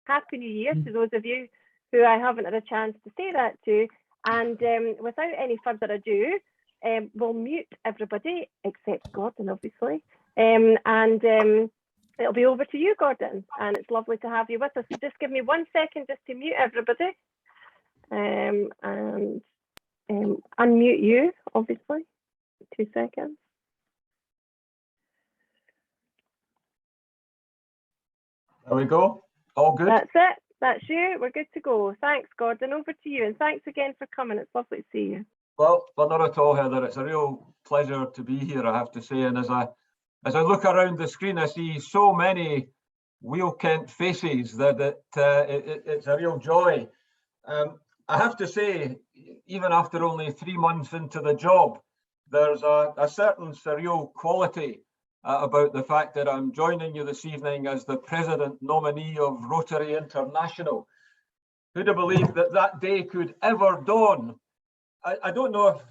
Happy New Year to those of you who I haven't had a chance to say that to. And without any further ado, we'll mute everybody except Gordon, obviously. It'll be over to you, Gordon. And it's lovely to have you with us. So just give me 1 second just to mute everybody. And unmute you, obviously. 2 seconds. There we go. All good. That's it. That's you. We're good to go. Thanks, Gordon. Over to you. And thanks again for coming. It's lovely to see you. Well, not at all, Heather. It's a real pleasure to be here, I have to say. And as I look around the screen, I see so many Wheel-Kent faces that it's a real joy. I have to say, even after only 3 months into the job, there's a certain surreal quality about the fact that I'm joining you this evening as the President nominee of Rotary International. Who'd have believed that that day could ever dawn? I don't know if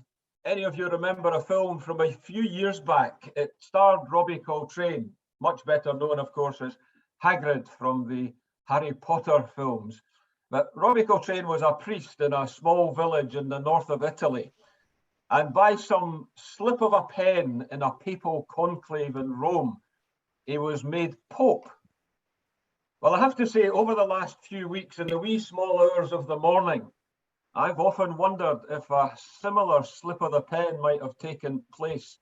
any of you remember a film from a few years back. It starred Robbie Coltrane, much better known, of course, as Hagrid from the Harry Potter films. But Robbie Coltrane was a priest in a small village in the north of Italy. And by some slip of a pen in a papal conclave in Rome, he was made Pope. Well, I have to say, over the last few weeks, in the wee small hours of the morning, I've often wondered if a similar slip of the pen might have taken place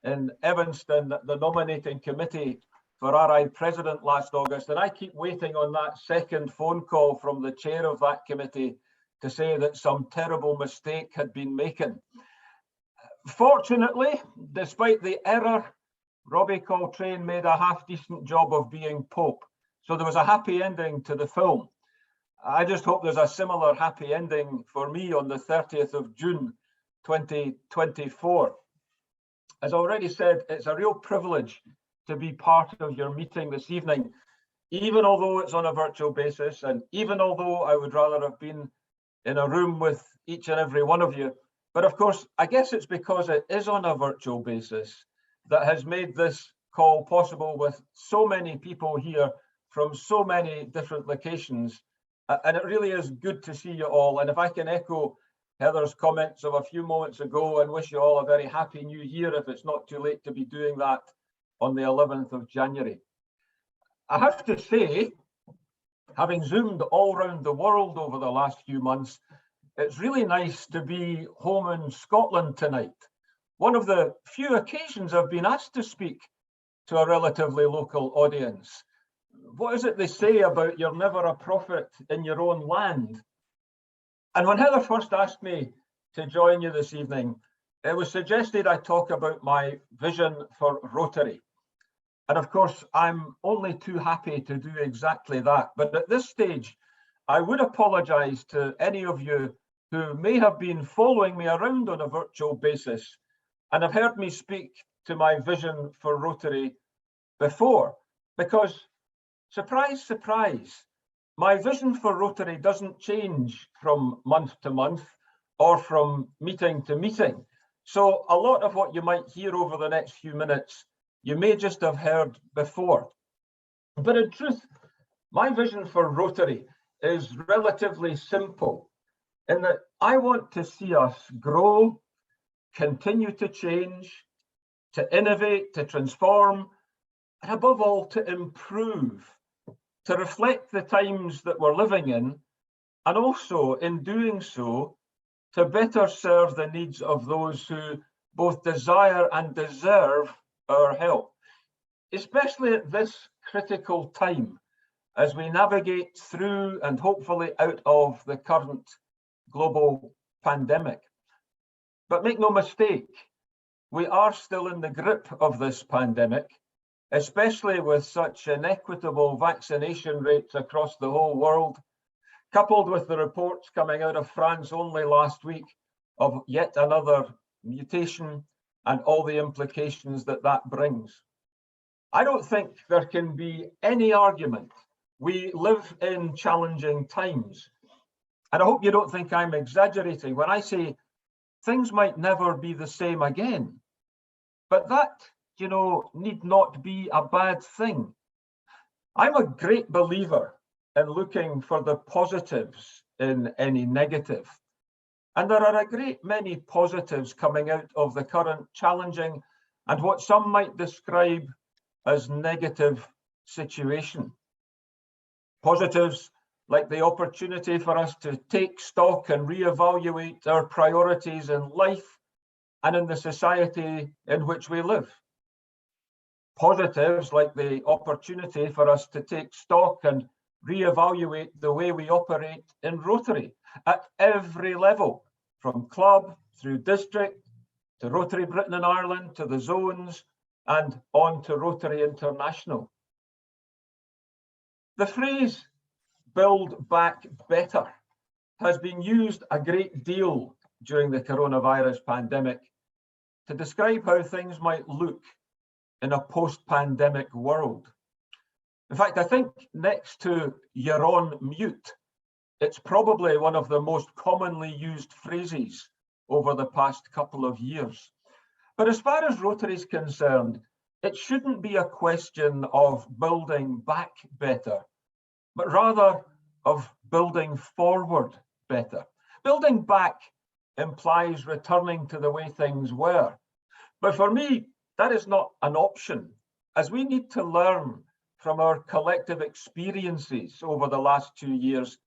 in Evanston at the nominating committee for RI President last August. And I keep waiting on that second phone call from the chair of that committee to say that some terrible mistake had been making. Fortunately, despite the error, Robbie Coltrane made a half-decent job of being Pope. So there was a happy ending to the film. I just hope there's a similar happy ending for me on the 30th of June, 2024. As I already said, it's a real privilege to be part of your meeting this evening, even although it's on a virtual basis, and even although I would rather have been in a room with each and every one of you. But of course, I guess it's because it is on a virtual basis that has made this call possible with so many people here from so many different locations. And it really is good to see you all. And if I can echo Heather's comments of a few moments ago and wish you all a very happy new year, if it's not too late to be doing that on the 11th of January. I have to say, having zoomed all around the world over the last few months, it's really nice to be home in Scotland tonight. One of the few occasions I've been asked to speak to a relatively local audience. What is it they say about you're never a prophet in your own land? And when Heather first asked me to join you this evening, it was suggested I talk about my vision for Rotary. And of course, I'm only too happy to do exactly that. But at this stage, I would apologise to any of you who may have been following me around on a virtual basis and have heard me speak to my vision for Rotary before, because surprise, surprise, my vision for Rotary doesn't change from month to month or from meeting to meeting. So a lot of what you might hear over the next few minutes, you may just have heard before. But in truth, my vision for Rotary is relatively simple in that I want to see us grow, continue to change, to innovate, to transform, and above all, to improve, to reflect the times that we're living in, and also in doing so, to better serve the needs of those who both desire and deserve our help, especially at this critical time as we navigate through and hopefully out of the current global pandemic. But make no mistake, we are still in the grip of this pandemic, especially with such inequitable vaccination rates across the whole world, coupled with the reports coming out of France only last week of yet another mutation and all the implications that that brings. I don't think there can be any argument. We live in challenging times. And I hope you don't think I'm exaggerating when I say things might never be the same again. But that, you know, need not be a bad thing. I'm a great believer in looking for the positives in any negative. And there are a great many positives coming out of the current challenging and what some might describe as negative situation. Positives like the opportunity for us to take stock and reevaluate our priorities in life and in the society in which we live. Positives like the opportunity for us to take stock and reevaluate the way we operate in Rotary at every level, from club through district to Rotary Britain and Ireland to the zones and on to Rotary International. The phrase "build back better" has been used a great deal during the coronavirus pandemic to describe how things might look in a post-pandemic world. In fact, I think next to "you're on mute," it's probably one of the most commonly used phrases over the past couple of years. But as far as Rotary is concerned, it shouldn't be a question of building back better, but rather of building forward better. Building back implies returning to the way things were. But for me, that is not an option, as we need to learn from our collective experiences over the last 2 years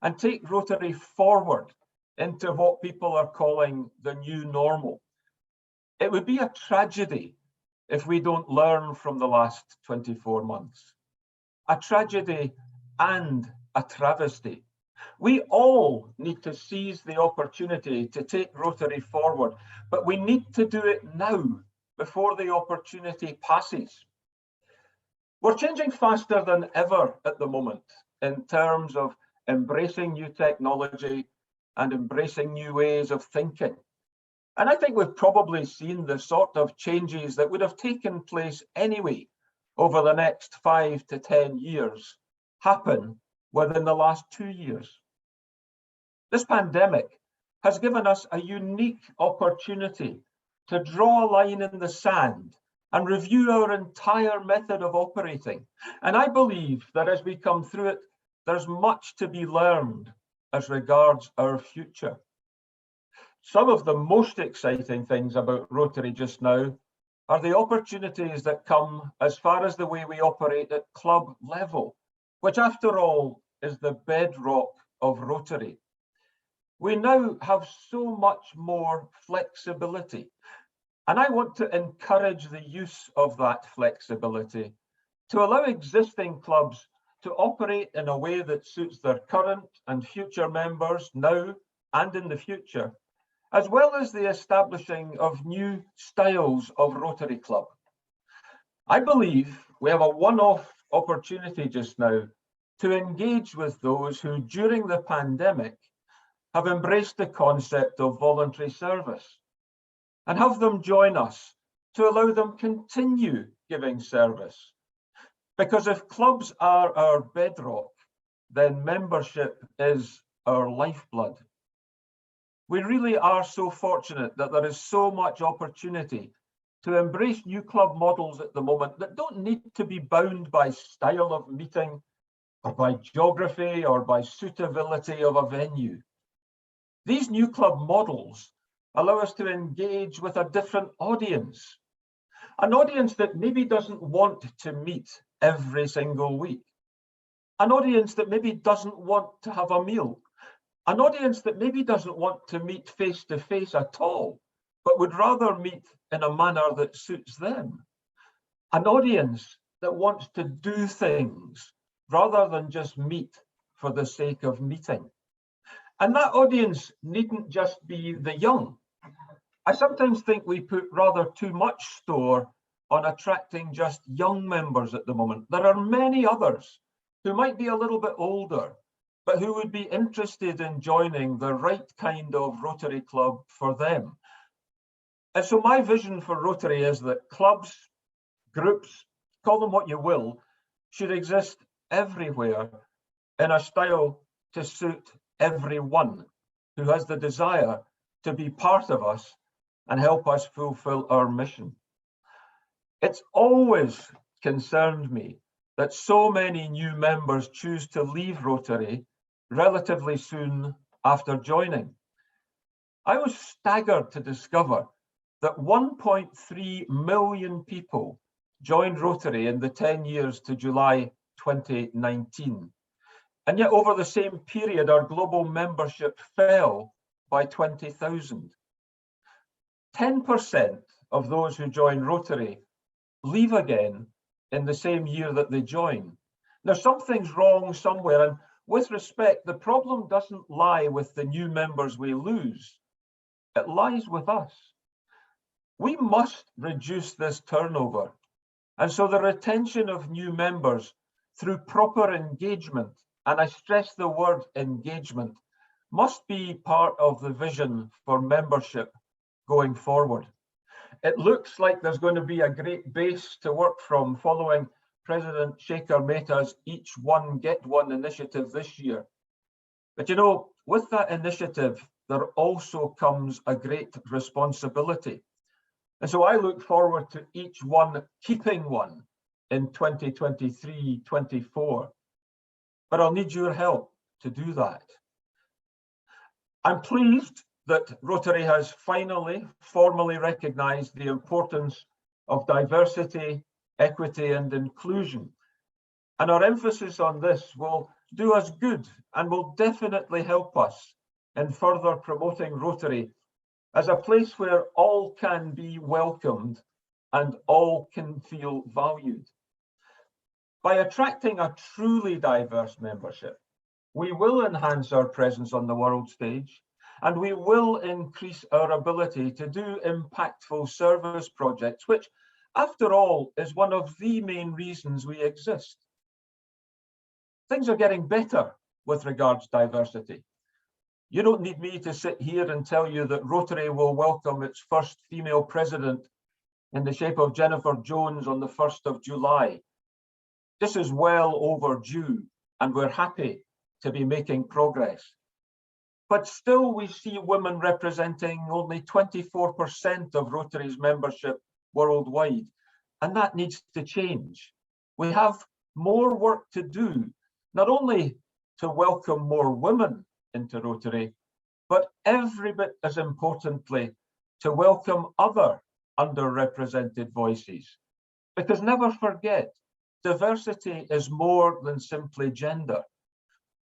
and take Rotary forward into what people are calling the new normal. It would be a tragedy if we don't learn from the last 24 months. A tragedy and a travesty. We all need to seize the opportunity to take Rotary forward, but we need to do it now before the opportunity passes. We're changing faster than ever at the moment in terms of embracing new technology and embracing new ways of thinking. And I think we've probably seen the sort of changes that would have taken place anyway over the next 5 to 10 years happen within the last 2 years. This pandemic has given us a unique opportunity to draw a line in the sand and review our entire method of operating. And I believe that as we come through it, there's much to be learned as regards our future. Some of the most exciting things about Rotary just now are the opportunities that come as far as the way we operate at club level, which after all is the bedrock of Rotary. We now have so much more flexibility, and I want to encourage the use of that flexibility to allow existing clubs to operate in a way that suits their current and future members now and in the future, as well as the establishing of new styles of Rotary Club. I believe we have a one-off opportunity just now to engage with those who during the pandemic have embraced the concept of voluntary service and have them join us to allow them continue giving service. Because if clubs are our bedrock, then membership is our lifeblood. We really are so fortunate that there is so much opportunity to embrace new club models at the moment that don't need to be bound by style of meeting or by geography or by suitability of a venue. These new club models allow us to engage with a different audience, an audience that maybe doesn't want to meet every single week, an audience that maybe doesn't want to have a meal, an audience that maybe doesn't want to meet face to face at all, but would rather meet in a manner that suits them, an audience that wants to do things rather than just meet for the sake of meeting. And that audience needn't just be the young. I sometimes think we put rather too much store on attracting just young members at the moment. There are many others who might be a little bit older, but who would be interested in joining the right kind of Rotary Club for them. And so my vision for Rotary is that clubs, groups, call them what you will, should exist everywhere in a style to suit everyone who has the desire to be part of us and help us fulfill our mission. It's always concerned me that so many new members choose to leave Rotary relatively soon after joining. I was staggered to discover that 1.3 million people joined Rotary in the 10 years to July 2019. And yet over the same period, our global membership fell by 20,000. 10% of those who join Rotary leave again in the same year that they join. Now, something's wrong somewhere, and with respect, the problem doesn't lie with the new members we lose. It lies with us. We must reduce this turnover. And so the retention of new members through proper engagement, and I stress the word engagement, must be part of the vision for membership going forward. It looks like there's going to be a great base to work from following President Shekhar Mehta's Each One Get One initiative this year. But you know, with that initiative, there also comes a great responsibility. And so I look forward to each one keeping one in 2023-24. But I'll need your help to do that. I'm pleased that Rotary has finally formally recognized the importance of diversity, equity, and inclusion. And our emphasis on this will do us good and will definitely help us in further promoting Rotary as a place where all can be welcomed and all can feel valued. By attracting a truly diverse membership, we will enhance our presence on the world stage, and we will increase our ability to do impactful service projects, which, after all, is one of the main reasons we exist. Things are getting better with regards to diversity. You don't need me to sit here and tell you that Rotary will welcome its first female president in the shape of Jennifer Jones on the 1st of July. This is well overdue, and we're happy to be making progress. But still, we see women representing only 24% of Rotary's membership worldwide, and that needs to change. We have more work to do, not only to welcome more women into Rotary, but every bit as importantly, to welcome other underrepresented voices. Because never forget, diversity is more than simply gender.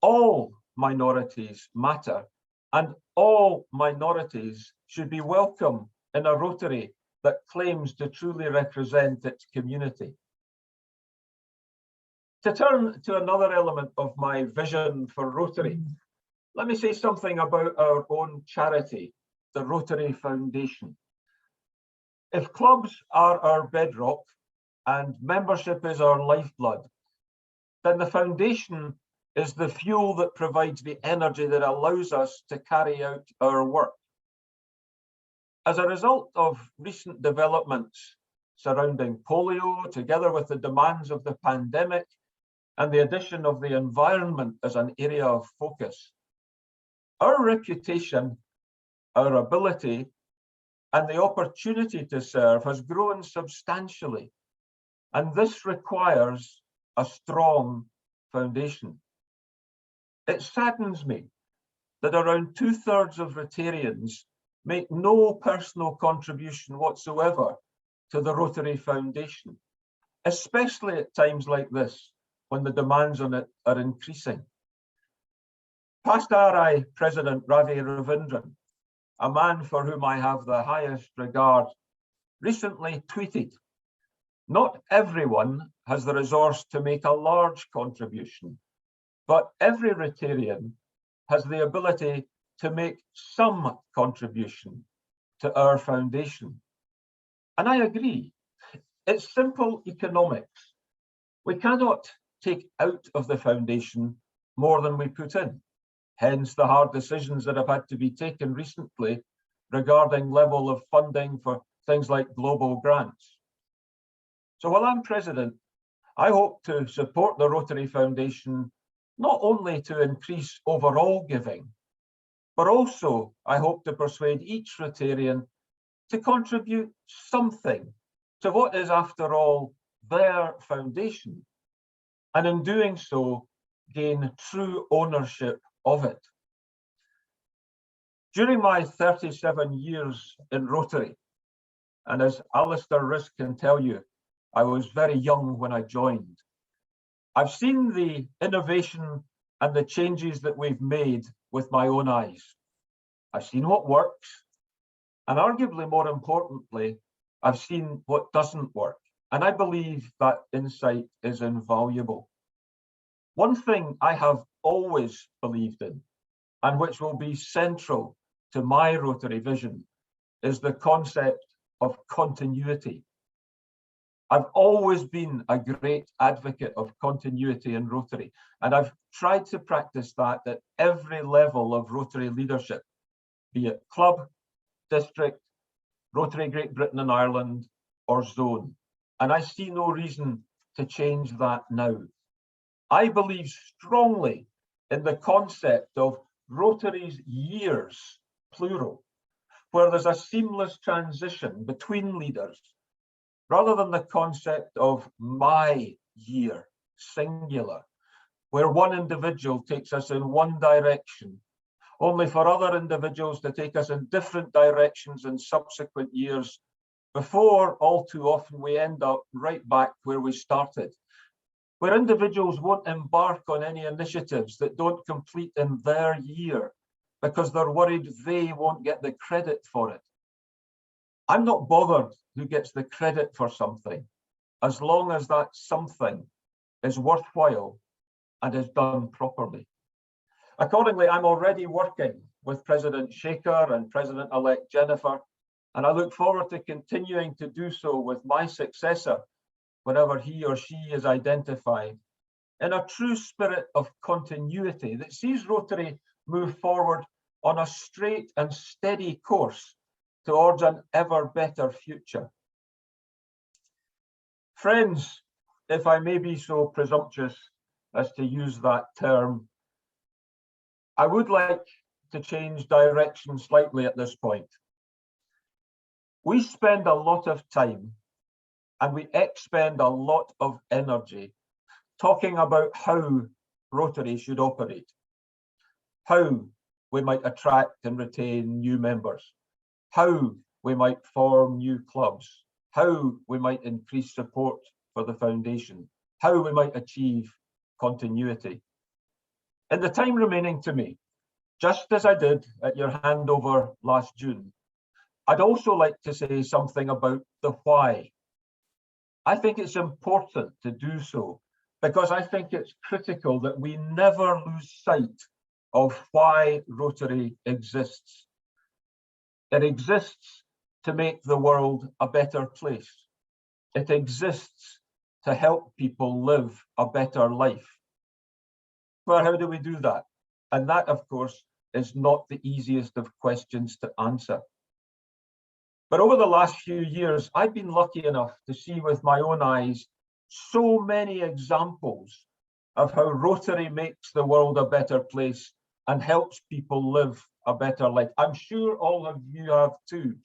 All minorities matter, and all minorities should be welcome in a Rotary that claims to truly represent its community. To turn to another element of my vision for Rotary, let me say something about our own charity, the Rotary Foundation. If clubs are our bedrock and membership is our lifeblood, then the foundation is the fuel that provides the energy that allows us to carry out our work. As a result of recent developments surrounding polio, together with the demands of the pandemic and the addition of the environment as an area of focus, our reputation, our ability, and the opportunity to serve has grown substantially. And this requires a strong foundation. It saddens me that around 2/3 of Rotarians make no personal contribution whatsoever to the Rotary Foundation, especially at times like this, when the demands on it are increasing. Past RI President Ravi Ravindran, a man for whom I have the highest regard, recently tweeted, "Not everyone has the resource to make a large contribution, but every Rotarian has the ability to make some contribution to our foundation." And I agree. It's simple economics. We cannot take out of the foundation more than we put in. Hence the hard decisions that have had to be taken recently regarding level of funding for things like global grants. So while I'm president, I hope to support the Rotary Foundation, not only to increase overall giving, but also I hope to persuade each Rotarian to contribute something to what is, after all, their foundation. and in doing so, gain true ownership of it. During my 37 years in Rotary, and as Alistair Risk can tell you, I was very young when I joined, I've seen the innovation and the changes that we've made with my own eyes. I've seen what works, and arguably more importantly, I've seen what doesn't work. And I believe that insight is invaluable. One thing I have always believed in, and which will be central to my Rotary vision, is the concept of continuity. I've always been a great advocate of continuity in Rotary, and I've tried to practice that at every level of Rotary leadership, be it club, district, Rotary Great Britain and Ireland, or zone. And I see no reason to change that now. I believe strongly in the concept of Rotary's years, plural, where there's a seamless transition between leaders, rather than the concept of my year, singular, where one individual takes us in one direction, only for other individuals to take us in different directions in subsequent years, before all too often we end up right back where we started, where individuals won't embark on any initiatives that don't complete in their year because they're worried they won't get the credit for it. I'm not bothered who gets the credit for something, as long as that something is worthwhile and is done properly. Accordingly, I'm already working with President Shaker and President Elect Jennifer, and I look forward to continuing to do so with my successor whenever he or she is identified, in a true spirit of continuity that sees Rotary move forward on a straight and steady course towards an ever better future. Friends, if I may be so presumptuous as to use that term, I would like to change direction slightly at this point. We spend a lot of time and we expend a lot of energy talking about how Rotary should operate, how we might attract and retain new members, how we might form new clubs, how we might increase support for the foundation, how we might achieve continuity. In the time remaining to me, just as I did at your handover last June, I'd also like to say something about the why. I think it's important to do so because I think it's critical that we never lose sight of why Rotary exists. It exists to make the world a better place. It exists to help people live a better life. Well, how do we do that? And that, of course, is not the easiest of questions to answer. But over the last few years, I've been lucky enough to see with my own eyes so many examples of how Rotary makes the world a better place and helps people live a better life. I'm sure all of you have too.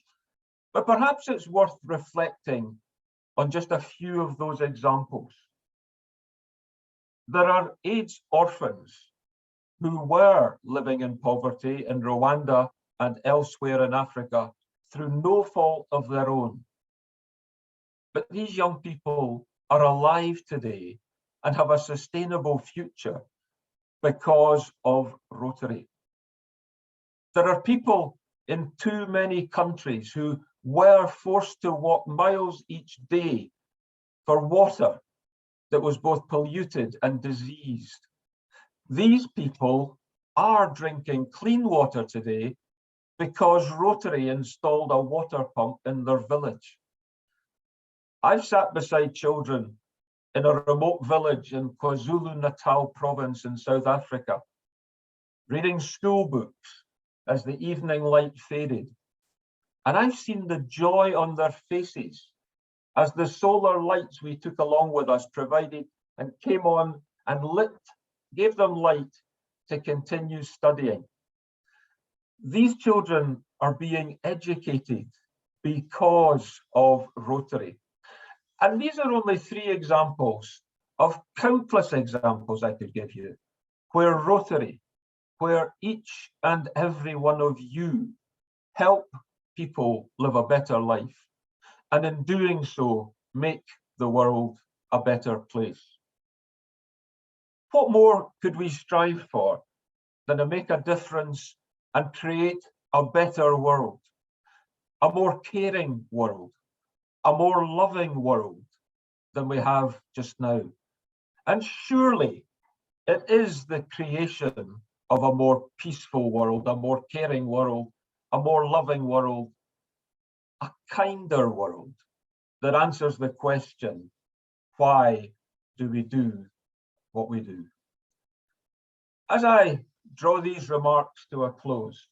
But perhaps it's worth reflecting on just a few of those examples. There are AIDS orphans who were living in poverty in Rwanda and elsewhere in Africa through no fault of their own. But these young people are alive today and have a sustainable future because of Rotary. There are people in too many countries who were forced to walk miles each day for water that was both polluted and diseased. These people are drinking clean water today because Rotary installed a water pump in their village. I've sat beside children in a remote village in KwaZulu-Natal province in South Africa, reading school books as the evening light faded. And I've seen the joy on their faces as the solar lights we took along with us provided and came on and gave them light to continue studying. These children are being educated because of Rotary. And these are only 3 examples of countless examples I could give you, where Rotary, where each and every one of you help people live a better life, and in doing so, make the world a better place. What more could we strive for than to make a difference and create a better world, a more caring world, a more loving world than we have just now? And surely it is the creation of a more peaceful world, a more caring world, a more loving world, a kinder world that answers the question, why do we do what we do? As I draw these remarks to a close,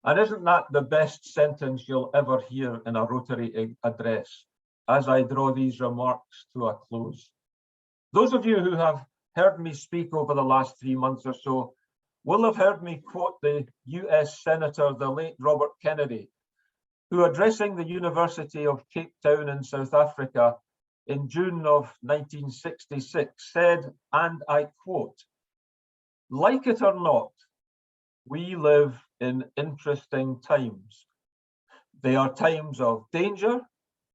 and isn't that the best sentence you'll ever hear in a Rotary address, as I draw these remarks to a close? Those of you who have heard me speak over the last 3 months or so will have heard me quote the US Senator, the late Robert Kennedy, who, addressing the University of Cape Town in South Africa in June of 1966, said, and I quote, "Like it or not, we live in interesting times. They are times of danger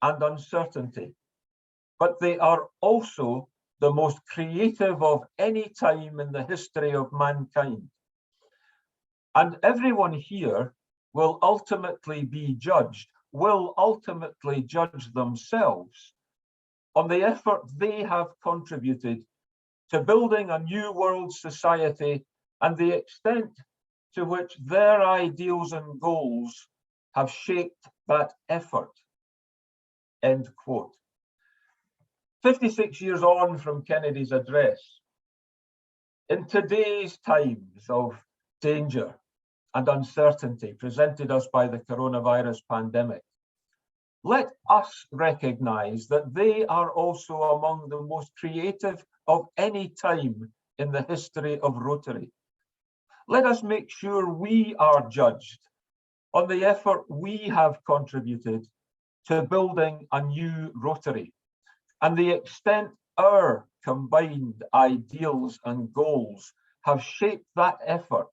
and uncertainty, but they are also the most creative of any time in the history of mankind. And everyone here will ultimately be judged, will ultimately judge themselves on the effort they have contributed to building a new world society and the extent to which their ideals and goals have shaped that effort." End quote. 56 years on from Kennedy's address, in today's times of danger and uncertainty presented us by the coronavirus pandemic, let us recognize that they are also among the most creative of any time in the history of Rotary. Let us make sure we are judged on the effort we have contributed to building a new Rotary and the extent our combined ideals and goals have shaped that effort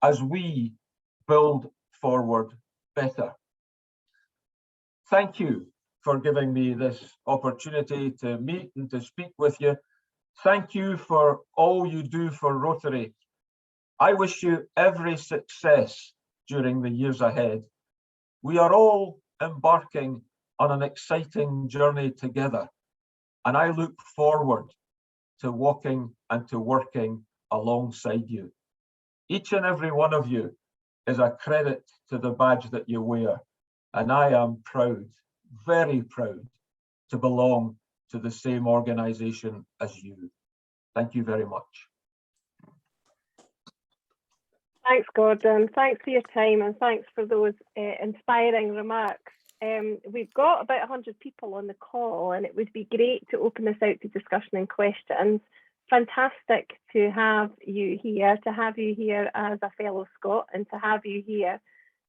as we build forward better. Thank you for giving me this opportunity to meet and to speak with you. Thank you for all you do for Rotary. I wish you every success during the years ahead. We are all embarking on an exciting journey together, and I look forward to walking and to working alongside you. Each and every one of you is a credit to the badge that you wear, and I am proud, very proud, to belong to the same organization as you. Thank you very much. Thanks, Gordon. Thanks for your time and thanks for those inspiring remarks. We've got about 100 people on the call, and it would be great to open this out to discussion and questions. Fantastic to have you here as a fellow Scot, and to have you here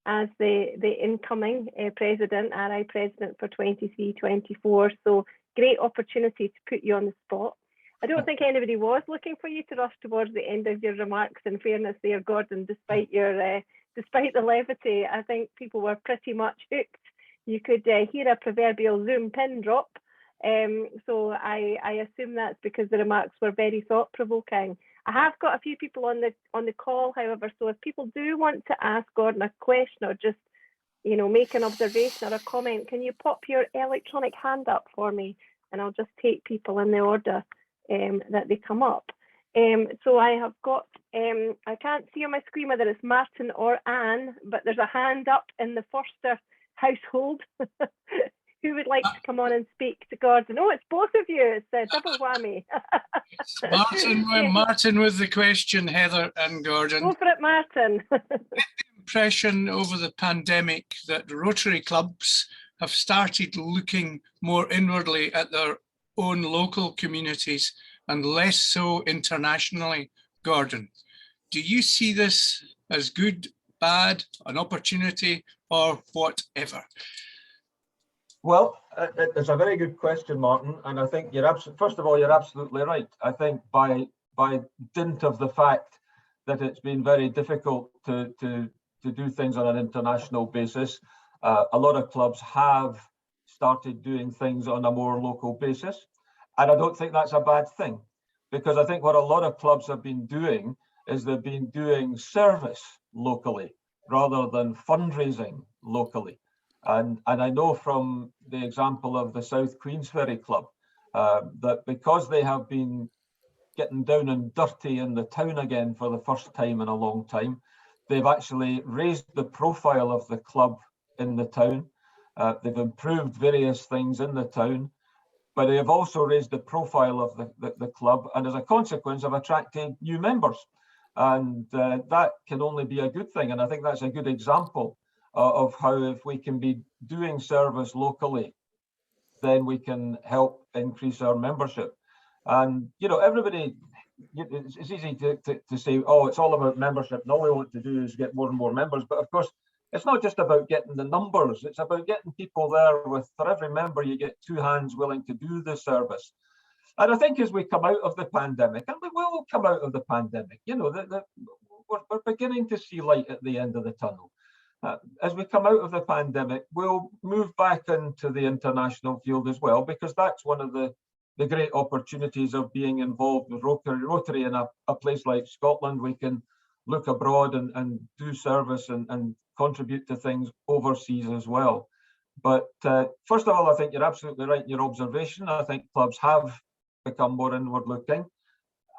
as the incoming president, RI president for 23-24. So great opportunity to put you on the spot. I don't think anybody was looking for you to rush towards the end of your remarks, in fairness there, Gordon, despite your despite the levity. I think people were pretty much hooked. You could hear a proverbial Zoom pin drop. So I assume that's because the remarks were very thought-provoking. I have got a few people on the call, however, so if people do want to ask Gordon a question or just, you know, make an observation or a comment, can you pop your electronic hand up for me, and I'll just take people in the order that they come up. So I have got, I can't see on my screen whether it's Martin or Anne, but there's a hand up in the Forster household. Who would like to come on and speak to Gordon? Oh, it's both of you. It's a double whammy. Martin with the question, Heather and Gordon. Go for it, Martin. Impression over the pandemic that Rotary clubs have started looking more inwardly at their own local communities and less so internationally. Gordon, do you see this as good, bad, an opportunity, or whatever? Well, it's a very good question, Martin, and I think you're first of all, you're absolutely right. I think by dint of the fact that it's been very difficult to do things on an international basis, a lot of clubs have started doing things on a more local basis, and I don't think that's a bad thing, because I think what a lot of clubs have been doing is they've been doing service locally rather than fundraising locally. And I know from the example of the South Queensferry Club that because they have been getting down and dirty in the town again for the first time in a long time, they've actually raised the profile of the club in the town. They've improved various things in the town, but they have also raised the profile of the club, and as a consequence have attracted new members. And that can only be a good thing. And I think that's a good example of how, if we can be doing service locally, then we can help increase our membership. And, you know, everybody, it's easy to say, oh, it's all about membership, and all we want to do is get more and more members. But of course, it's not just about getting the numbers, it's about getting people there with, for every member, you get 2 hands willing to do the service. And I think as we come out of the pandemic, and we will come out of the pandemic, you know, we're beginning to see light at the end of the tunnel. As we come out of the pandemic, we'll move back into the international field as well, because that's one of the great opportunities of being involved with Rotary in a place like Scotland. We can look abroad and do service and contribute to things overseas as well. But first of all, I think you're absolutely right in your observation. I think clubs have become more inward looking.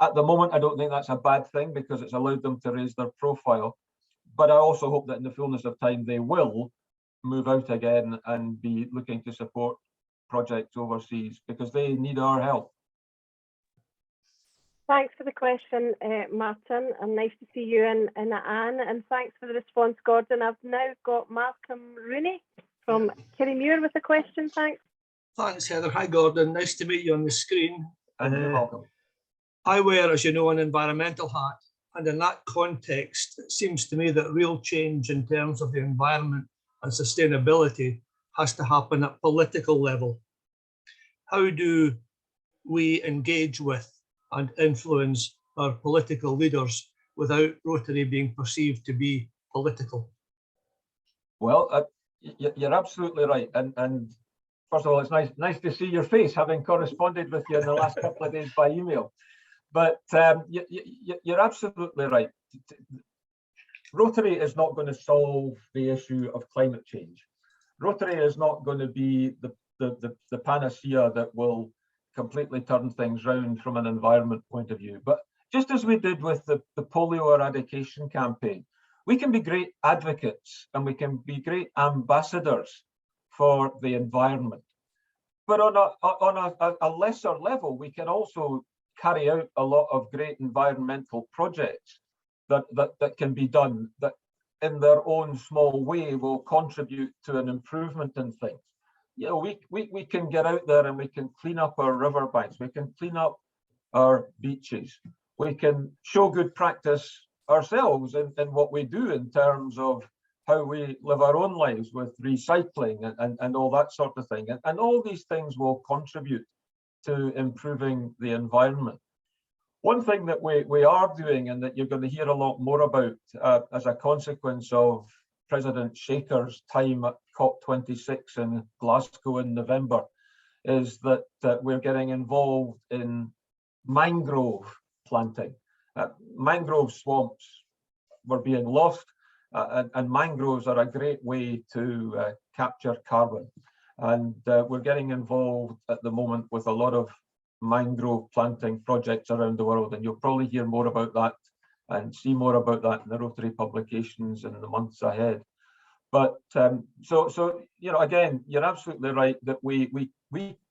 At the moment, I don't think that's a bad thing, because it's allowed them to raise their profile. But I also hope that in the fullness of time, they will move out again and be looking to support projects overseas, because they need our help. Thanks for the question, Martin, and nice to see you and Anne, and thanks for the response, Gordon. I've now got Malcolm Rooney from Kirriemuir with a question. Thanks. Thanks, Heather. Hi, Gordon. Nice to meet you on the screen. And you're welcome. I wear, as you know, an environmental hat, and in that context, it seems to me that real change in terms of the environment and sustainability has to happen at political level. How do we engage with and influence our political leaders without Rotary being perceived to be political? Well, you're absolutely right. And first of all, it's nice to see your face, having corresponded with you in the last couple of days by email. But you're absolutely right. Rotary is not going to solve the issue of climate change. Rotary is not going to be the panacea that will completely turn things round from an environment point of view. But just as we did with the polio eradication campaign, we can be great advocates and we can be great ambassadors for the environment. But on a lesser level, we can also carry out a lot of great environmental projects that can be done that in their own small way will contribute to an improvement in things. You know, we can get out there and we can clean up our riverbanks, we can clean up our beaches, we can show good practice ourselves in what we do in terms of how we live our own lives with recycling and all that sort of thing. And all these things will contribute to improving the environment. One thing that we are doing, and that you're going to hear a lot more about as a consequence of President Shaker's time at COP26 in Glasgow in November, is that we're getting involved in mangrove planting. Mangrove swamps were being lost, and mangroves are a great way to capture carbon. And we're getting involved at the moment with a lot of mangrove planting projects around the world, and you'll probably hear more about that and see more about that in the Rotary publications in the months ahead. But so you know, again, you're absolutely right that we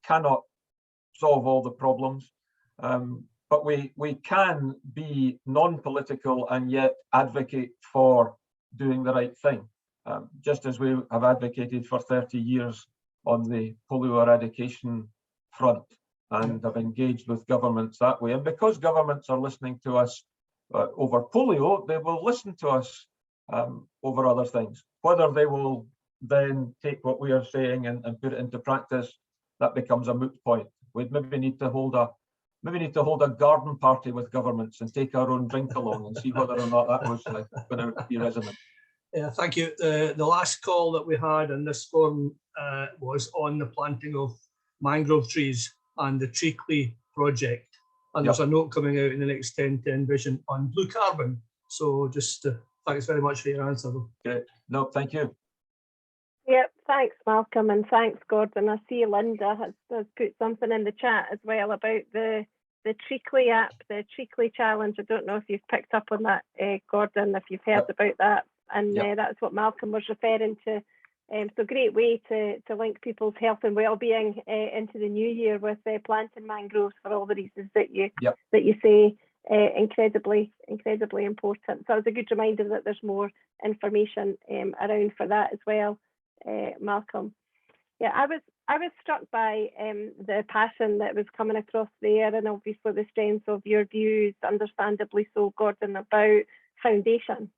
cannot solve all the problems, but we can be non-political and yet advocate for doing the right thing, just as we have advocated for 30 years on the polio eradication front and have engaged with governments that way. And because governments are listening to us over polio, they will listen to us over other things. Whether they will then take what we are saying and put it into practice, that becomes a moot point. We'd maybe need to hold a garden party with governments and take our own drink along and see whether or not that was going to be resonant. Yeah, thank you. The last call that we had in this forum was on the planting of mangrove trees and the Treacly project. And there's a note coming out in the next 10 vision on blue carbon. So just thanks very much for your answer. Okay. No, thank you. Yep, thanks Malcolm, and thanks Gordon. I see Linda has put something in the chat as well about the Treacly app, the Treacly challenge. I don't know if you've picked up on that, Gordon, if you've heard about that. And that's what Malcolm was referring to. So great way to link people's health and well-being into the new year with planting mangroves for all the reasons that you say. Incredibly important. So it's a good reminder that there's more information around for that as well, Malcolm. Yeah, I was struck by the passion that was coming across there, and obviously the strength of your views, understandably so, Gordon, about foundation,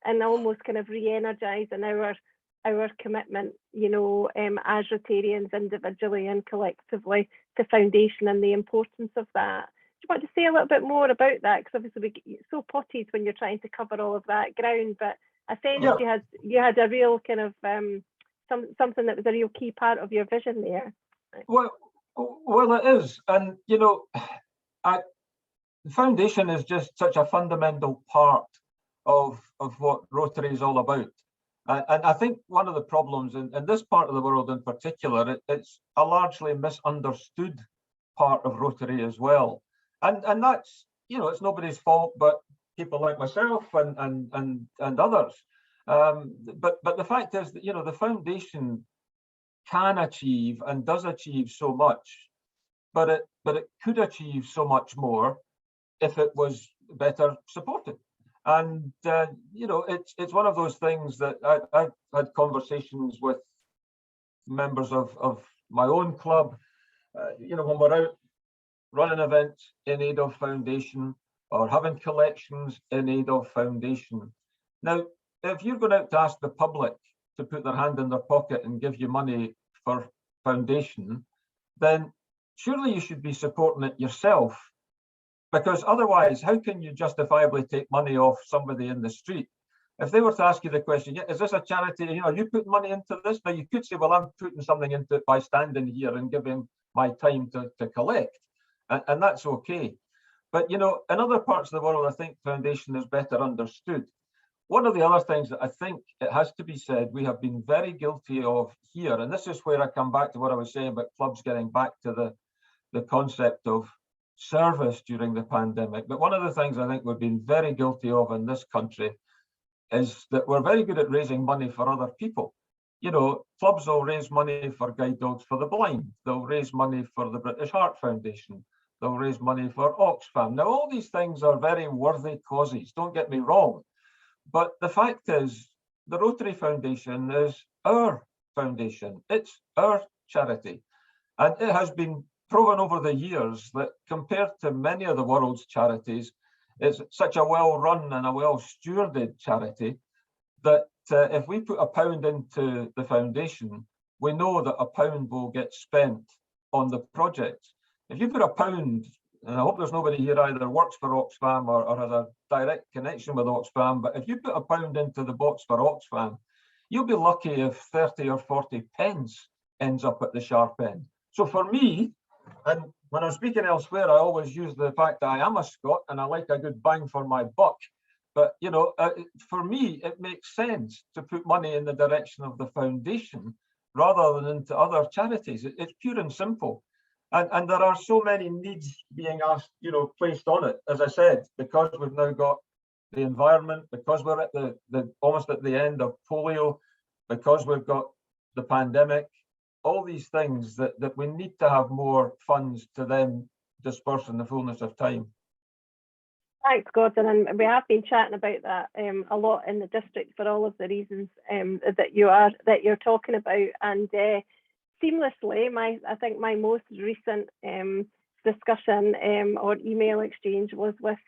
and almost kind of re-energising our commitment, you know, as Rotarians individually and collectively to foundation and the importance of that. Do you want to say a little bit more about that? Because obviously we get so potted when you're trying to cover all of that ground, but I think you had a real kind of something that was a real key part of your vision there. Well, it is, and you know, the foundation is just such a fundamental part of what Rotary is all about. And I think one of the problems in this part of the world in particular, it's a largely misunderstood part of Rotary as well. And that's, you know, it's nobody's fault but people like myself and others. But the fact is that, you know, the foundation can achieve and does achieve so much, but it could achieve so much more if it was better supported. And you know, it's one of those things that I've had conversations with members of my own club. You know, when we're out running events in aid of foundation or having collections in aid of foundation. Now, if you're going out to ask the public to put their hand in their pocket and give you money for foundation, then surely you should be supporting it yourself. Because otherwise, how can you justifiably take money off somebody in the street? If they were to ask you the question, yeah, is this a charity? You know, are you putting money into this? Now, you could say, well, I'm putting something into it by standing here and giving my time to collect. And that's okay. But, you know, in other parts of the world, I think foundation is better understood. One of the other things that I think it has to be said, we have been very guilty of here, and this is where I come back to what I was saying about clubs getting back to the concept of service during the pandemic. But one of the things I think we've been very guilty of in this country is that we're very good at raising money for other people. You know, clubs will raise money for guide dogs for the blind. They'll raise money for the British Heart Foundation. They'll raise money for Oxfam. Now, all these things are very worthy causes, don't get me wrong. But the fact is, the Rotary Foundation is our foundation. It's our charity. And it has been proven over the years that compared to many of the world's charities, it's such a well-run and a well-stewarded charity that if we put £1 into the foundation, we know that £1 will get spent on the project. If you put £1, and I hope there's nobody here either works for Oxfam or has a direct connection with Oxfam, but if you put £1 into the box for Oxfam, you'll be lucky if 30 or 40 pence ends up at the sharp end. So for me, and when I'm speaking elsewhere, I always use the fact that I am a Scot and I like a good bang for my buck. But, you know, for me, it makes sense to put money in the direction of the foundation rather than into other charities. It's pure and simple. And there are so many needs being asked, you know, placed on it, as I said, because we've now got the environment, because we're at the almost at the end of polio, because we've got the pandemic, all these things that we need to have more funds to then disperse in the fullness of time. Thanks, Gordon, and we have been chatting about that a lot in the district for all of the reasons that you're talking about, and seamlessly, I think my most recent discussion or email exchange was with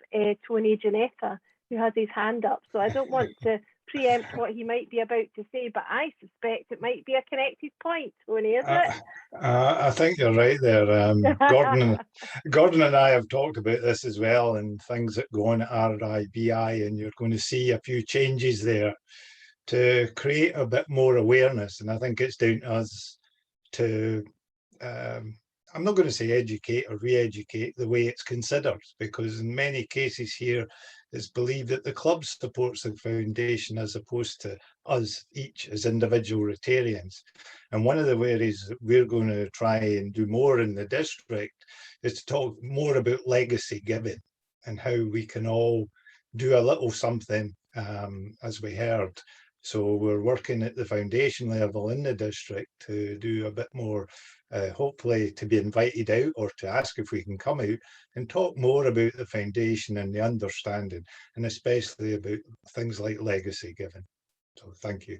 Tony Janetta, who has his hand up. So I don't want to preempt what he might be about to say, but I suspect it might be a connected point, Tony, is it? I think you're right there. Gordon and I have talked about this as well, and things that go on at RIBI, and you're going to see a few changes there to create a bit more awareness. And I think it's down to us to, I'm not going to say educate or re-educate the way it's considered, because in many cases here, it's believed that the club supports the foundation as opposed to us each as individual Rotarians. And one of the ways that we're going to try and do more in the district is to talk more about legacy giving and how we can all do a little something, as we heard. So we're working at the foundation level in the district to do a bit more, hopefully to be invited out or to ask if we can come out and talk more about the foundation and the understanding, and especially about things like legacy giving. So thank you.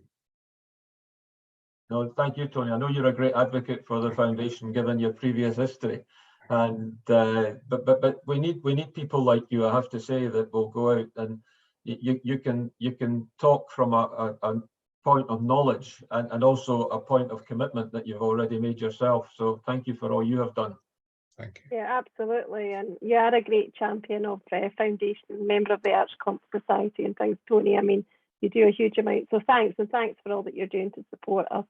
No, thank you, Tony. I know you're a great advocate for the foundation, given your previous history. And but we need people like you, I have to say, that will go out and you can talk from a point of knowledge and also a point of commitment that you've already made yourself. So thank you for all you have done. Thank you. Yeah, absolutely. And you are a great champion of foundation, member of the Arts Comp Society and things, Tony. I mean, you do a huge amount. So thanks, and thanks for all that you're doing to support us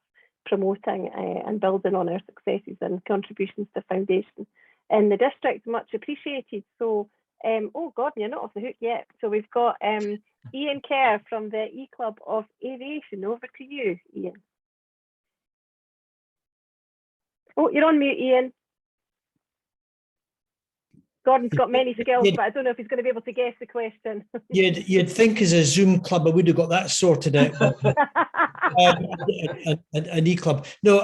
promoting and building on our successes and contributions to foundation in the district. Much appreciated. So oh Gordon, you're not off the hook yet. So we've got Ian Kerr from the E-Club of Aviation. Over to you, Ian. Oh, you're on mute, Ian. Gordon's got many skills, but I don't know if he's going to be able to guess the question. You'd think as a Zoom club I would have got that sorted out. An E-Club. No,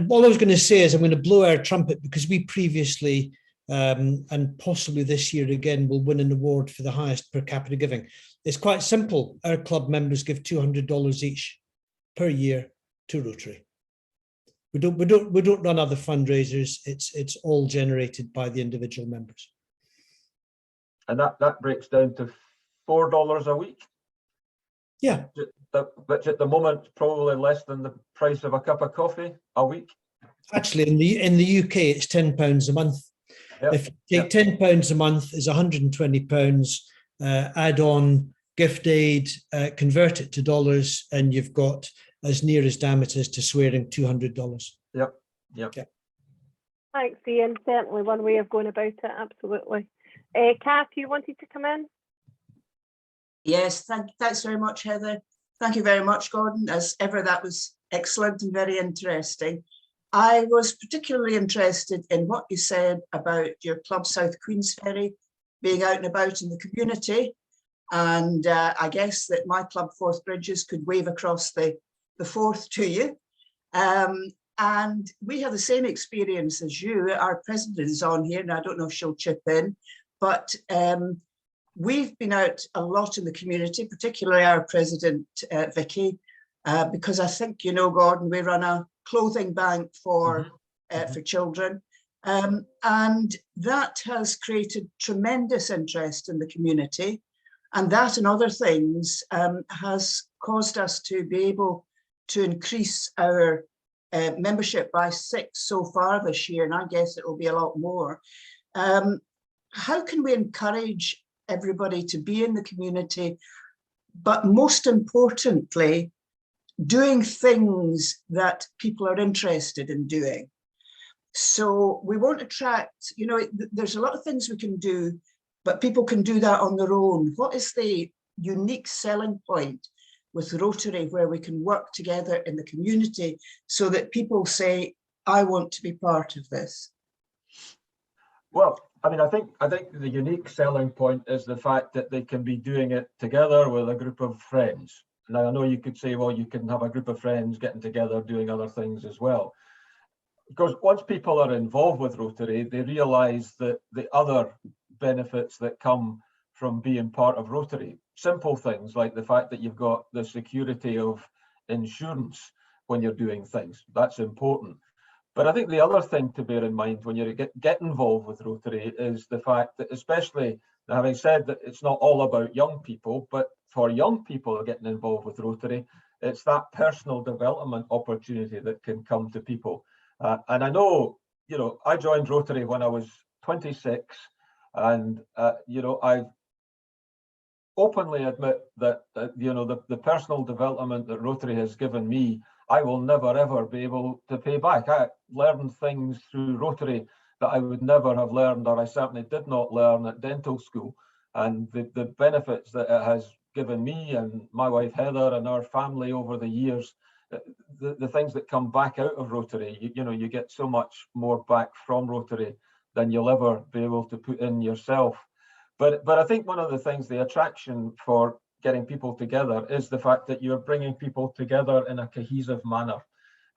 all I was going to say is I'm going to blow our trumpet, because we previously, and possibly this year again, will win an award for the highest per capita giving. It's quite simple. Our club members give $200 each per year to Rotary. We don't run other fundraisers. It's all generated by the individual members. And that breaks down to $4 a week. Yeah. Which at the moment probably less than the price of a cup of coffee a week. Actually, in the UK, it's £10 a month. Yep. If you take £10 a month is £120. Add on gift aid, convert it to dollars, and you've got as near as damn it is to swearing $200. Yep. Okay. Thanks, Ian. Certainly one way of going about it. Absolutely. Kath, you wanted to come in? Yes, thanks very much, Heather. Thank you very much, Gordon. As ever, that was excellent and very interesting. I was particularly interested in what you said about your Club South Queensferry being out and about in the community. And I guess that my club, Forth Bridges, could wave across the Forth to you. And we have the same experience as you. Our president is on here, and I don't know if she'll chip in, but we've been out a lot in the community, particularly our president, Vicky, because I think, you know, Gordon, we run a clothing bank for children. And that has created tremendous interest in the community. And that and other things has caused us to be able to increase our membership by 6 so far this year, and I guess it will be a lot more. How can we encourage everybody to be in the community, but most importantly, doing things that people are interested in doing? So we won't attract, you know, there's a lot of things we can do, but people can do that on their own. What is the unique selling point with Rotary where we can work together in the community so that people say, I want to be part of this? Well, I mean, I think the unique selling point is the fact that they can be doing it together with a group of friends. Now, I know you could say, well, you can have a group of friends getting together, doing other things as well. Because once people are involved with Rotary, they realise that the other benefits that come from being part of Rotary, simple things like the fact that you've got the security of insurance when you're doing things, that's important. But I think the other thing to bear in mind when you get involved with Rotary is the fact that, especially having said that it's not all about young people, but for young people getting involved with Rotary, it's that personal development opportunity that can come to people. And I know, I joined Rotary when I was 26, and I openly admit that the personal development that Rotary has given me, I will never ever be able to pay back. I learned things through Rotary that I would never have learned, or I certainly did not learn at dental school. And the benefits that it has given me and my wife Heather and our family over the years, the things that come back out of Rotary, you get so much more back from Rotary than you'll ever be able to put in yourself. But I think one of the things, the attraction for getting people together is the fact that you're bringing people together in a cohesive manner,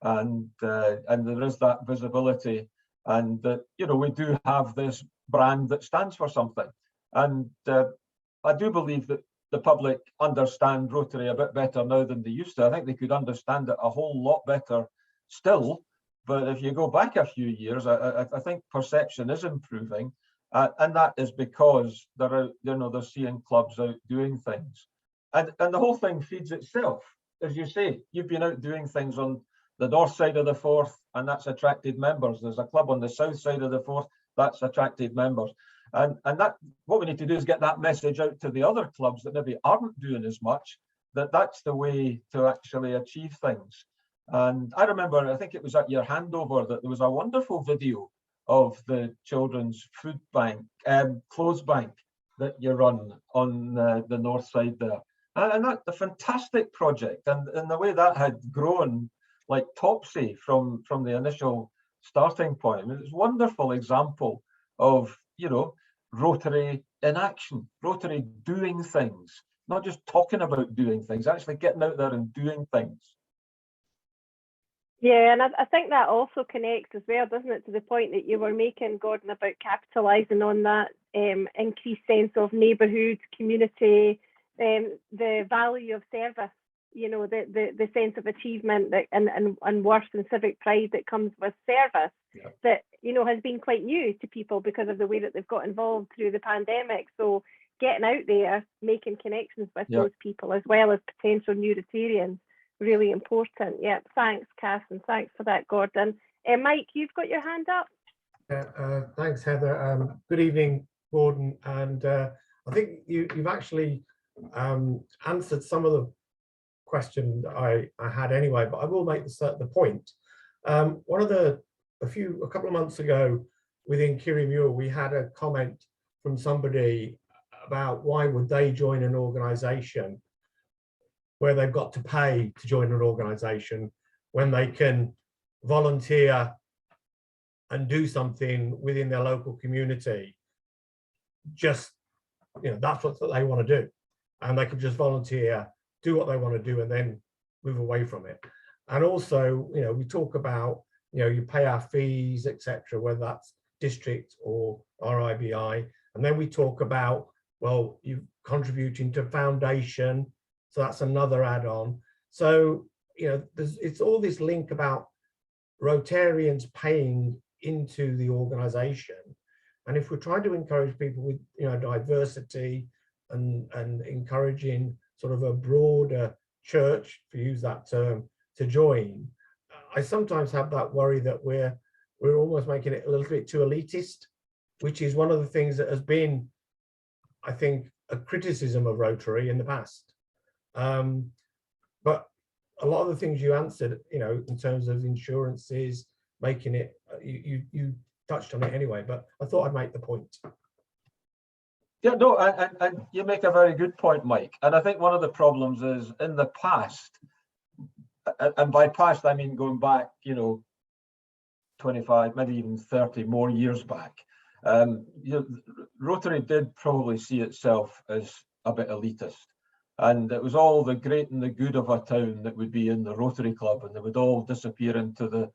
and there is that visibility, and that we do have this brand that stands for something, and I do believe that the public understand Rotary a bit better now than they used to. I think they could understand it a whole lot better still, but if you go back a few years, I think perception is improving. And that is because they're out, they're seeing clubs out doing things, and the whole thing feeds itself. As you say, you've been out doing things on the north side of the Forth, and that's attracted members. There's a club on the south side of the Forth that's attracted members, and that what we need to do is get that message out to the other clubs that maybe aren't doing as much. That's the way to actually achieve things. And I remember, I think it was at your handover, that there was a wonderful video of the children's food bank, clothes bank that you run on the north side there. And that's a fantastic project. And the way that had grown like topsy from the initial starting point, it's a wonderful example of, Rotary in action, Rotary doing things, not just talking about doing things, actually getting out there and doing things. Yeah, and I think that also connects as well, doesn't it, to the point that you were making, Gordon, about capitalising on that increased sense of neighbourhood, community, the value of service, the sense of achievement that and worth and civic pride that comes with service, yeah, that, has been quite new to people because of the way that they've got involved through the pandemic. So getting out there, making connections with, yeah, those people as well as potential new Rotarians, really important. Yeah, thanks, Cass, and thanks for that, Gordon. Mike, you've got your hand up. Thanks, Heather. Good evening, Gordon. And I think you've actually answered some of the question that I had anyway, but I will make the point. A couple of months ago within Kirrimuir, we had a comment from somebody about why would they join an organisation where they've got to pay to join an organisation when they can volunteer and do something within their local community. Just, that's what they want to do. And they can just volunteer, do what they want to do, and then move away from it. And also, we talk about, you pay our fees, etc., whether that's district or RIBI. And then we talk about, well, you're contributing to foundation. So that's another add-on. So, it's all this link about Rotarians paying into the organization. And if we're trying to encourage people with, diversity and encouraging sort of a broader church, to use that term, to join, I sometimes have that worry that we're almost making it a little bit too elitist, which is one of the things that has been, I think, a criticism of Rotary in the past. But a lot of the things you answered, in terms of insurances, making it, you touched on it anyway, but I thought I'd make the point. Yeah, no, and you make a very good point, Mike. And I think one of the problems is in the past, and by past, I mean going back, 25, maybe even 30 more years back, Rotary did probably see itself as a bit elitist. And it was all the great and the good of a town that would be in the Rotary Club, and they would all disappear into the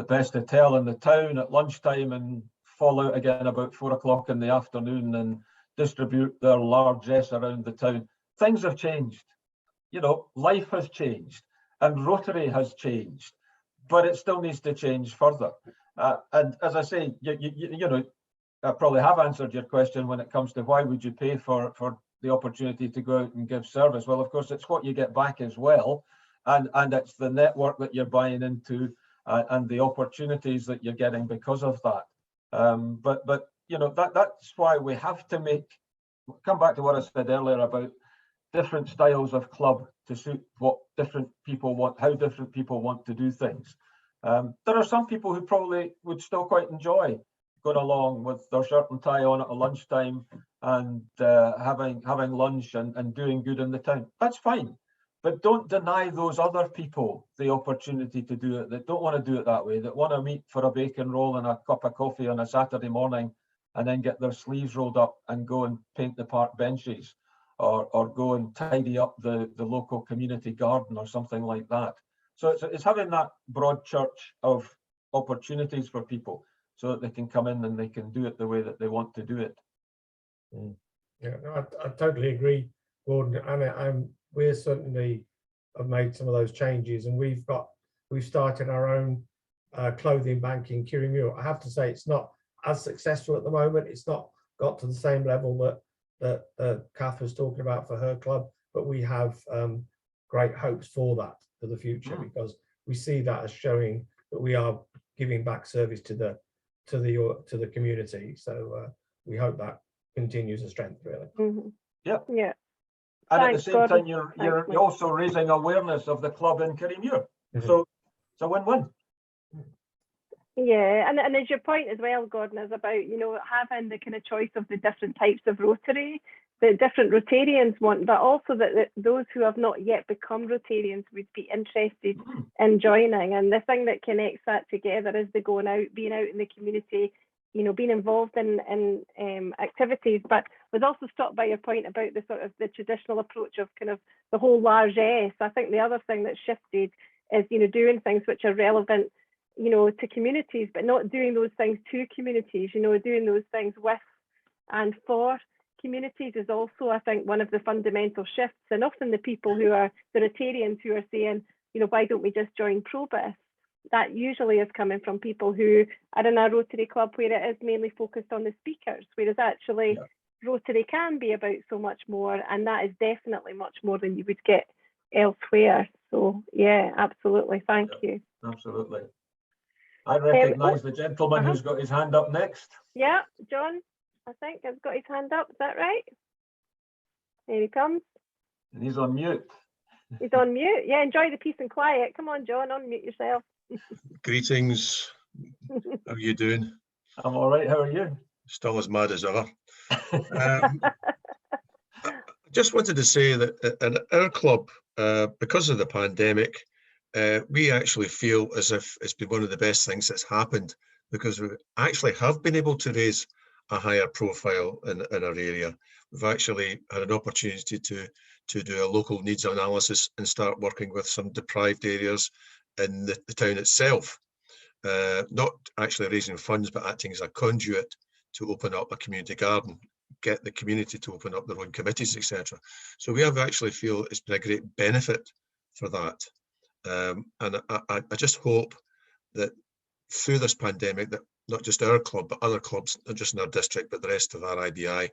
best hotel in the town at lunchtime and fall out again about 4 o'clock in the afternoon and distribute their largesse around the town. Things have changed. Life has changed and Rotary has changed. but it still needs to change further. And as I say, you know, I probably have answered your question when it comes to why would you pay for the opportunity to go out and give service. Well, of course, it's what you get back as well, and it's the network that you're buying into and the opportunities that you're getting because of that. But you know, that's why we have to come back to what I said earlier about different styles of club to suit what different people want, how different people want to do things. There are some people who probably would still quite enjoy going along with their shirt and tie on at a lunchtime and having lunch and doing good in the town. That's fine, but don't deny those other people the opportunity to do it, that don't want to do it that way, that want to meet for a bacon roll and a cup of coffee on a Saturday morning and then get their sleeves rolled up and go and paint the park benches or go and tidy up the local community garden or something like that. So it's having that broad church of opportunities for people so that they can come in and they can do it the way that they want to do it. Yeah, no, I totally agree, Gordon. And we're certainly have made some of those changes, and we've started our own clothing bank in Kirriemuir. I have to say it's not as successful at the moment. It's not got to the same level that Kath was talking about for her club, but we have great hopes for that for the future, because we see that as showing that we are giving back service to the community. So we hope that continues a strength, really. Yeah. And Thanks, at the same Gordon. time, you're also raising awareness of the club in Kirriemuir. So it's a win-win. Yeah, and as your point as well, Gordon, is about, you know, having the kind of choice of the different types of Rotary that different Rotarians want, but also that those who have not yet become Rotarians would be interested in joining. And the thing that connects that together is the going out, being out in the community, you know, being involved in activities. But was also stopped by your point about the sort of the traditional approach of kind of the whole largesse. I think the other thing that shifted is, you know, doing things which are relevant, you know, to communities, but not doing those things to communities, you know, doing those things with and for communities is also, I think, one of the fundamental shifts. And often the people who are the Rotarians who are saying, you know, why don't we just join Probus? That usually is coming from people who are in a Rotary club where it is mainly focused on the speakers, whereas actually Rotary can be about so much more, and that is definitely much more than you would get elsewhere. So yeah, absolutely. Thank you. Absolutely. I recognise the gentleman who's got his hand up next. Yeah, John, I think has got his hand up. Is that right? Here he comes. And he's on mute. He's on mute. Yeah, enjoy the peace and quiet. Come on, John, unmute yourself. Greetings. How are you doing? I'm all right. How are you? Still as mad as ever. I just wanted to say that in our club, because of the pandemic, we actually feel as if it's been one of the best things that's happened, because we actually have been able to raise a higher profile in our area. We've actually had an opportunity to do a local needs analysis and start working with some deprived areas in the town itself. Not actually raising funds, but acting as a conduit to open up a community garden, get the community to open up their own committees, etc. So we have actually feel it's been a great benefit for that. And I just hope that through this pandemic, that not just our club, but other clubs, not just in our district, but the rest of our IBI,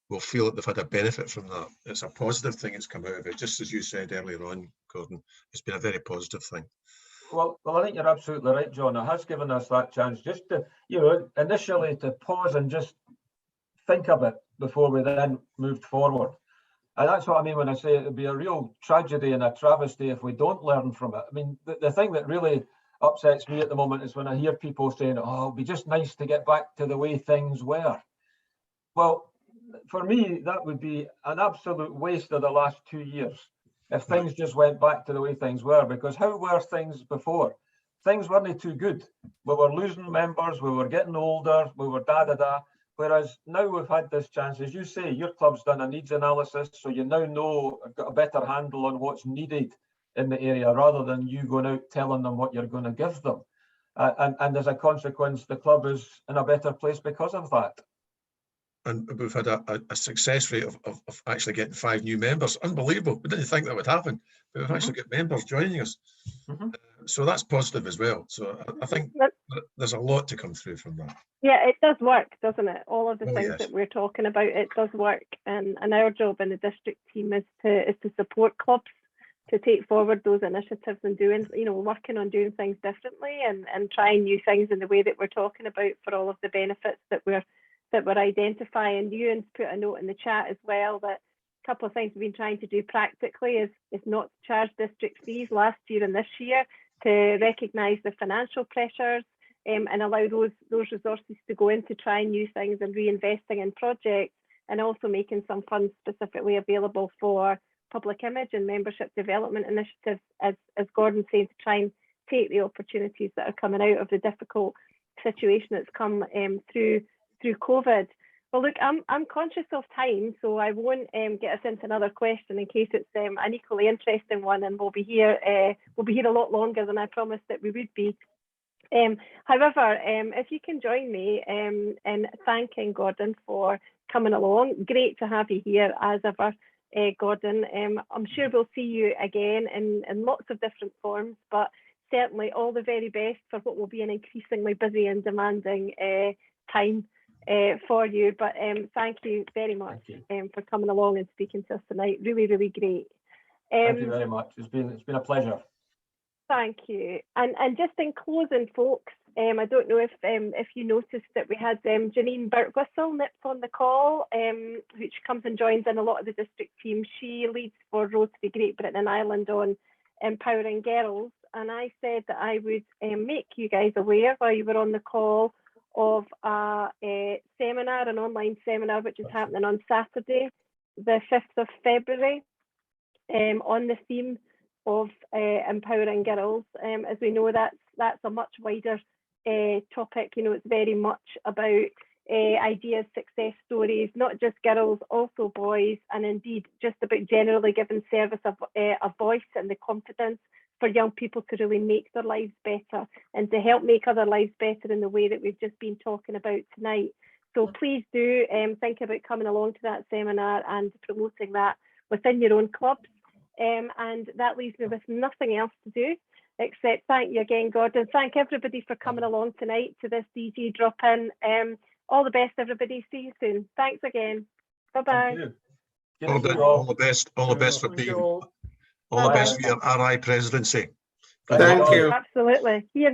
will feel that they've had a benefit from that. It's a positive thing that's come out of it. Just as you said earlier on, Gordon, it's been a very positive thing. Well, I think you're absolutely right, John. It has given us that chance just to, you know, initially to pause and just think a bit before we then moved forward. And that's what I mean when I say it would be a real tragedy and a travesty if we don't learn from it. I mean, the thing that really upsets me at the moment is when I hear people saying, oh, it'd be just nice to get back to the way things were. Well, for me, that would be an absolute waste of the last 2 years if things just went back to the way things were, because how were things before? Things weren't too good. We were losing members, we were getting older, we were da-da-da. Whereas now we've had this chance, as you say, your club's done a needs analysis, so you now know, got a better handle on what's needed in the area, rather than you going out telling them what you're going to give them. And as a consequence, the club is in a better place because of that. and we've had a success rate of actually getting 5 new members. Unbelievable. We didn't think that would happen, but we've actually got members joining us. So that's positive as well. So I think there's a lot to come through from that. Yeah, it does work, doesn't it? All of the Oh, things yes. that we're talking about, it does work. And our job in the district team is to support clubs to take forward those initiatives and doing, working on doing things differently and trying new things in the way that we're talking about for all of the benefits that we're identifying. Ewan's put a note in the chat as well that a couple of things we've been trying to do practically is not to charge district fees last year and this year, to recognise the financial pressures and allow those resources to go into trying new things and reinvesting in projects, and also making some funds specifically available for public image and membership development initiatives, as Gordon's saying, to try and take the opportunities that are coming out of the difficult situation that's come through COVID. Well, look, I'm conscious of time, so I won't get us into another question in case it's an equally interesting one, and we'll be here a lot longer than I promised that we would be. However, if you can join me in thanking Gordon for coming along. Great to have you here as ever, Gordon. I'm sure we'll see you again in lots of different forms, but certainly all the very best for what will be an increasingly busy and demanding time for you. But thank you very much for coming along and speaking to us tonight. Really, really great. Thank you very much. It's been a pleasure. Thank you. And just in closing, folks, I don't know if you noticed that we had Janine Birtwhistle nips on the call, which comes and joins in a lot of the district team. She leads for Rotary Great Britain and Ireland on empowering girls. And I said that I would make you guys aware while you were on the call of a seminar, an online seminar, which is happening on Saturday, the 5th of February, on the theme of empowering girls. As we know, that's a much wider topic. It's very much about ideas, success stories, not just girls, also boys, and indeed just about generally giving service a voice and the confidence for young people to really make their lives better and to help make other lives better in the way that we've just been talking about tonight. So please do think about coming along to that seminar and promoting that within your own clubs. And that leaves me with nothing else to do except thank you again, Gordon. Thank everybody for coming along tonight to this DG drop-in. All the best, everybody. See you soon. Thanks again. Bye-bye. All the best. All the best for being. All the best for your RI presidency. Thank you. Absolutely. Here.